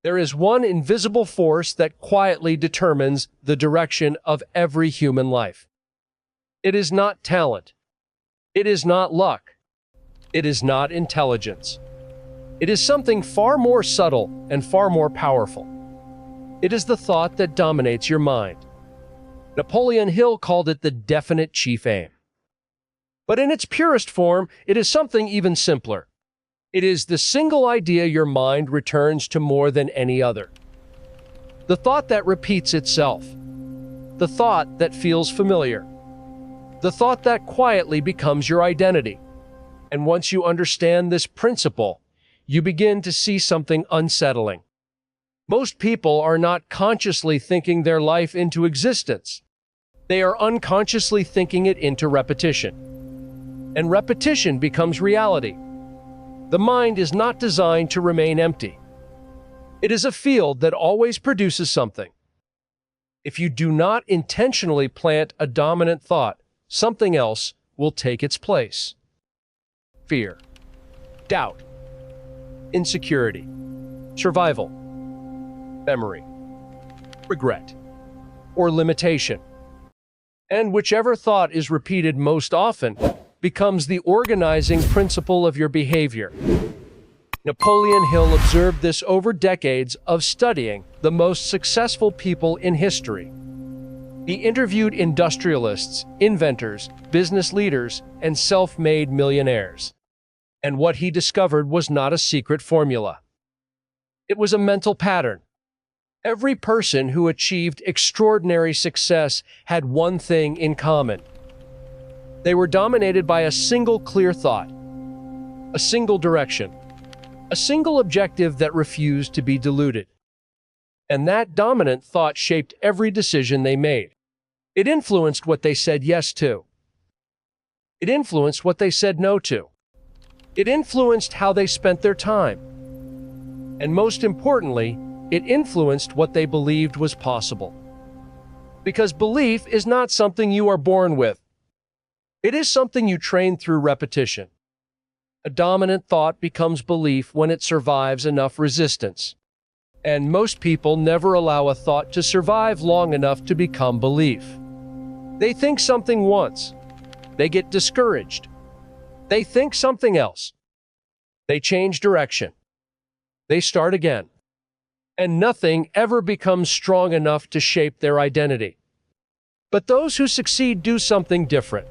There is one invisible force that quietly determines the direction of every human life. It is not talent. It is not luck. It is not intelligence. It is something far more subtle and far more powerful. It is the thought that dominates your mind. Napoleon Hill called it the definite chief aim. But in its purest form, it is something even simpler. It is the single idea your mind returns to more than any other. The thought that repeats itself. The thought that feels familiar. The thought that quietly becomes your identity. And once you understand this principle, you begin to see something unsettling. Most people are not consciously thinking their life into existence. They are unconsciously thinking it into repetition. And repetition becomes reality. The mind is not designed to remain empty. It is a field that always produces something. If you do not intentionally plant a dominant thought, something else will take its place. Fear, doubt, insecurity, survival, memory, regret, or limitation. And whichever thought is repeated most often becomes the organizing principle of your behavior. Napoleon Hill observed this over decades of studying the most successful people in history. He interviewed industrialists, inventors, business leaders, and self-made millionaires. And what he discovered was not a secret formula. It was a mental pattern. Every person who achieved extraordinary success had one thing in common. They were dominated by a single clear thought, a single direction, a single objective that refused to be diluted. And that dominant thought shaped every decision they made. It influenced what they said yes to. It influenced what they said no to. It influenced how they spent their time. And most importantly, it influenced what they believed was possible. Because belief is not something you are born with. It is something you train through repetition. A dominant thought becomes belief when it survives enough resistance. And most people never allow a thought to survive long enough to become belief. They think something once. They get discouraged. They think something else. They change direction. They start again. And nothing ever becomes strong enough to shape their identity. But those who succeed do something different.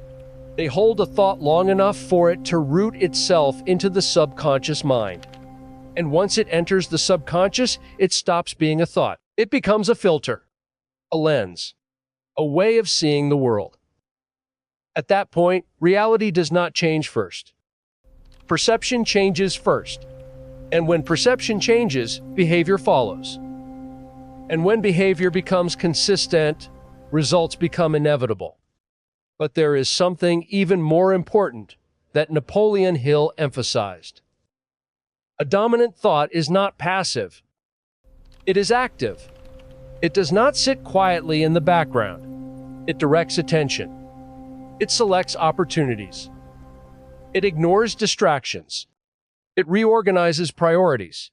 They hold a thought long enough for it to root itself into the subconscious mind. And once it enters the subconscious, it stops being a thought. It becomes a filter, a lens, a way of seeing the world. At that point, reality does not change first. Perception changes first. And when perception changes, behavior follows. And when behavior becomes consistent, results become inevitable. But there is something even more important that Napoleon Hill emphasized. A dominant thought is not passive. It is active. It does not sit quietly in the background. It directs attention. It selects opportunities. It ignores distractions. It reorganizes priorities.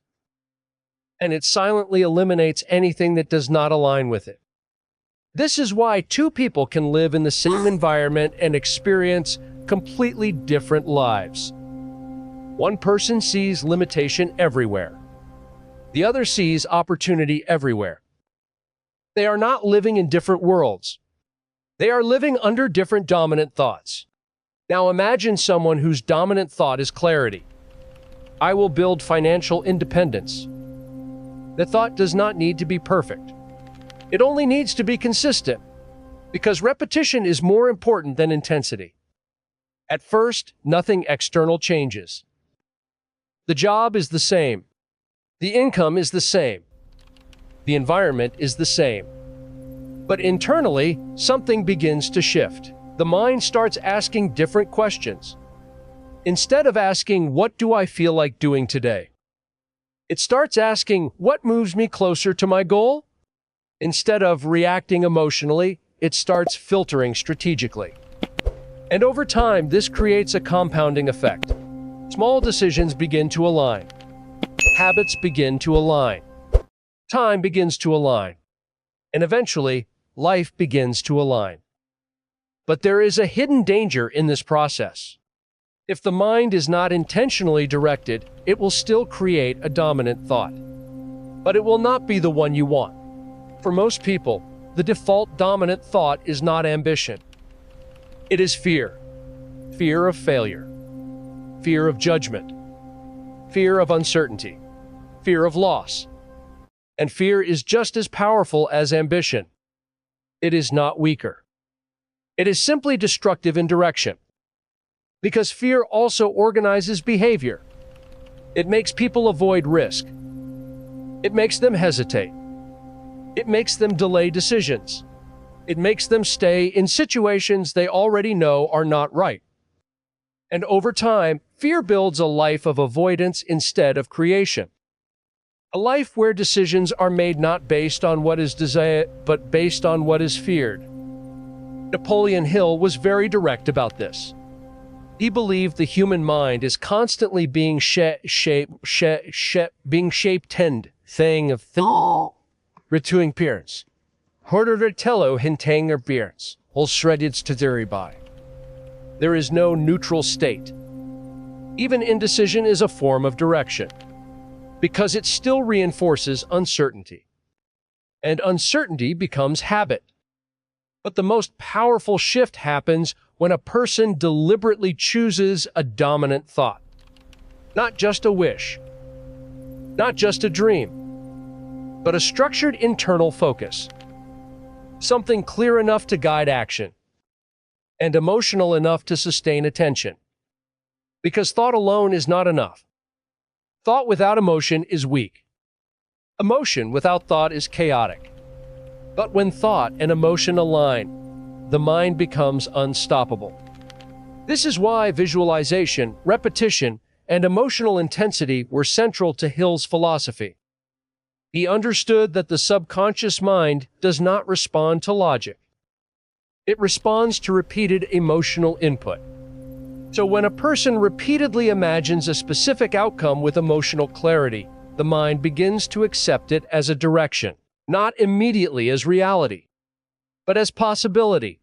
And it silently eliminates anything that does not align with it. This is why two people can live in the same environment and experience completely different lives. One person sees limitation everywhere. The other sees opportunity everywhere. They are not living in different worlds. They are living under different dominant thoughts. Now imagine someone whose dominant thought is clarity. I will build financial independence. The thought does not need to be perfect. It only needs to be consistent, because repetition is more important than intensity. At first, nothing external changes. The job is the same. The income is the same. The environment is the same. But internally, something begins to shift. The mind starts asking different questions. Instead of asking, what do I feel like doing today? It starts asking, what moves me closer to my goal? Instead of reacting emotionally, it starts filtering strategically. And over time, this creates a compounding effect. Small decisions begin to align. Habits begin to align. time begins to align, and eventually, life begins to align. But there is a hidden danger in this process. If the mind is not intentionally directed, it will still create a dominant thought. But it will not be the one you want. For most people, the default dominant thought is not ambition. It is fear. Fear of failure. Fear of judgment. Fear of uncertainty. Fear of loss. And fear is just as powerful as ambition. It is not weaker. It is simply destructive in direction. Because fear also organizes behavior. It makes people avoid risk. It makes them hesitate. It makes them delay decisions. It makes them stay in situations they already know are not right. And over time, fear builds a life of avoidance instead of creation. A life where decisions are made not based on what is desired, but based on what is feared. Napoleon Hill was very direct about this. He believed the human mind is constantly being shaped tend thing of rituing appearance. Hordertello hintang appearance, whole shredded to by. There is no neutral state. Even indecision is a form of direction, because it still reinforces uncertainty. And uncertainty becomes habit. But the most powerful shift happens when a person deliberately chooses a dominant thought. Not just a wish, not just a dream, but a structured internal focus. Something clear enough to guide action, and emotional enough to sustain attention. Because thought alone is not enough. Thought without emotion is weak. Emotion without thought is chaotic. But when thought and emotion align, the mind becomes unstoppable. This is why visualization, repetition, and emotional intensity were central to Hill's philosophy. He understood that the subconscious mind does not respond to logic. It responds to repeated emotional input. So when a person repeatedly imagines a specific outcome with emotional clarity, the mind begins to accept it as a direction, not immediately as reality, but as possibility.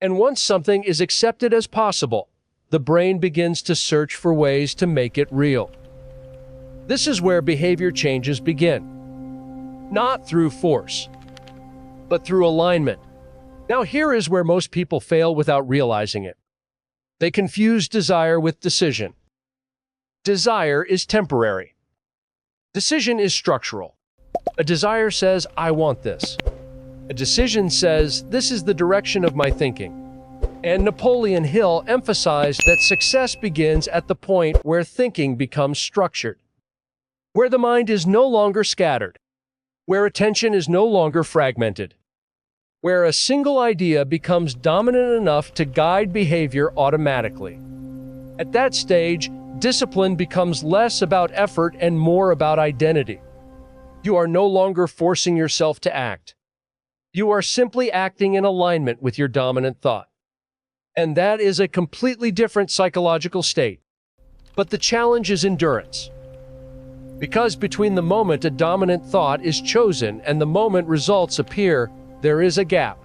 And once something is accepted as possible, the brain begins to search for ways to make it real. This is where behavior changes begin. Not through force, but through alignment. Now here is where most people fail without realizing it. They confuse desire with decision. Desire is temporary. Decision is structural. A desire says, I want this. A decision says, this is the direction of my thinking. And Napoleon Hill emphasized that success begins at the point where thinking becomes structured, where the mind is no longer scattered, where attention is no longer fragmented, where a single idea becomes dominant enough to guide behavior automatically. At that stage, discipline becomes less about effort and more about identity. You are no longer forcing yourself to act. You are simply acting in alignment with your dominant thought. And that is a completely different psychological state. But the challenge is endurance. Because between the moment a dominant thought is chosen and the moment results appear, there is a gap.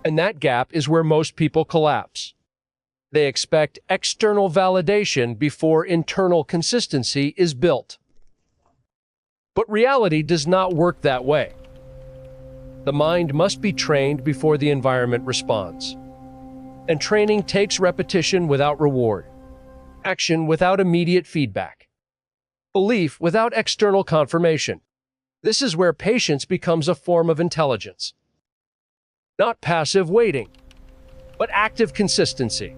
And that gap is where most people collapse. They expect external validation before internal consistency is built. But reality does not work that way. The mind must be trained before the environment responds. And training takes repetition without reward, action without immediate feedback, belief without external confirmation. This is where patience becomes a form of intelligence. Not passive waiting, but active consistency.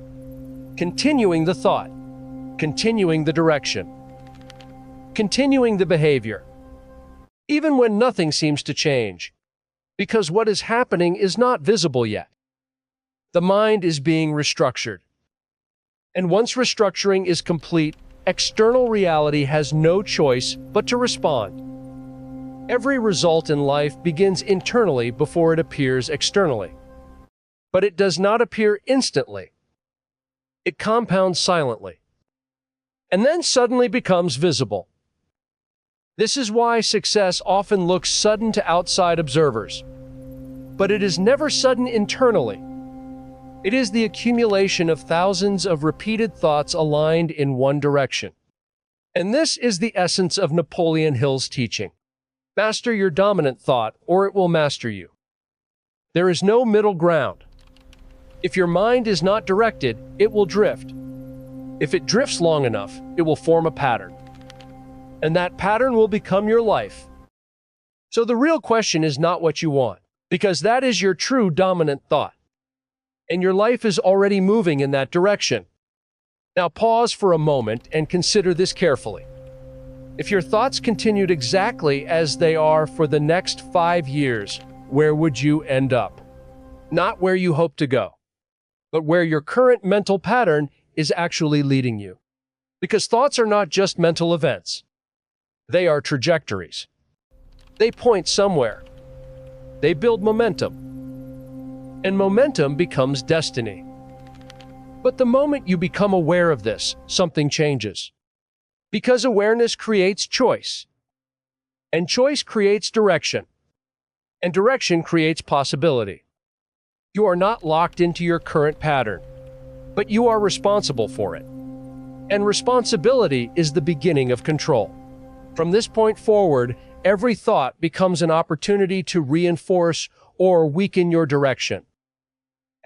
Continuing the thought, continuing the direction, continuing the behavior, even when nothing seems to change. Because what is happening is not visible yet. The mind is being restructured. And once restructuring is complete, external reality has no choice but to respond. Every result in life begins internally before it appears externally. But it does not appear instantly. It compounds silently, and then suddenly becomes visible. This is why success often looks sudden to outside observers. But it is never sudden internally. It is the accumulation of thousands of repeated thoughts aligned in one direction. And this is the essence of Napoleon Hill's teaching. Master your dominant thought, or it will master you. There is no middle ground. If your mind is not directed, it will drift. If it drifts long enough, it will form a pattern. And that pattern will become your life. So the real question is not what you want, because that is your true dominant thought. And your life is already moving in that direction. Now pause for a moment and consider this carefully. If your thoughts continued exactly as they are for the next 5 years, where would you end up? Not where you hope to go, but where your current mental pattern is actually leading you. Because thoughts are not just mental events. They are trajectories. They point somewhere. They build momentum. And momentum becomes destiny. But the moment you become aware of this, something changes. Because awareness creates choice. And choice creates direction. And direction creates possibility. You are not locked into your current pattern, but you are responsible for it. And responsibility is the beginning of control. From this point forward, every thought becomes an opportunity to reinforce or weaken your direction.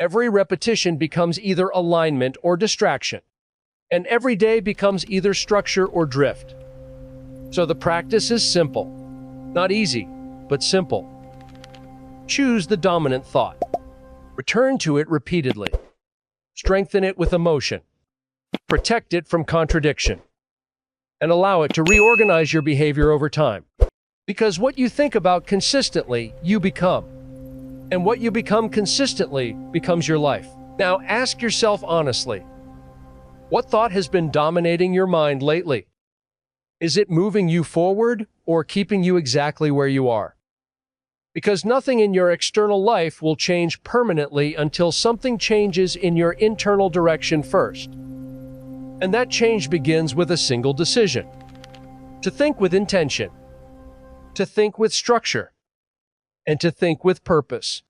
Every repetition becomes either alignment or distraction. And every day becomes either structure or drift. So the practice is simple. Not easy, but simple. Choose the dominant thought. Return to it repeatedly. Strengthen it with emotion. Protect it from contradiction. And allow it to reorganize your behavior over time. Because what you think about consistently, you become. And what you become consistently becomes your life. Now ask yourself honestly, what thought has been dominating your mind lately? Is it moving you forward or keeping you exactly where you are? Because nothing in your external life will change permanently until something changes in your internal direction first. And that change begins with a single decision. To think with intention. To think with structure. And to think with purpose.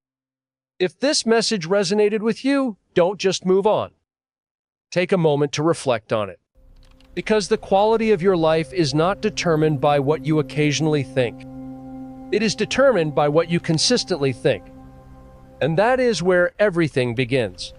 If this message resonated with you, don't just move on. Take a moment to reflect on it. Because the quality of your life is not determined by what you occasionally think. It is determined by what you consistently think. And that is where everything begins.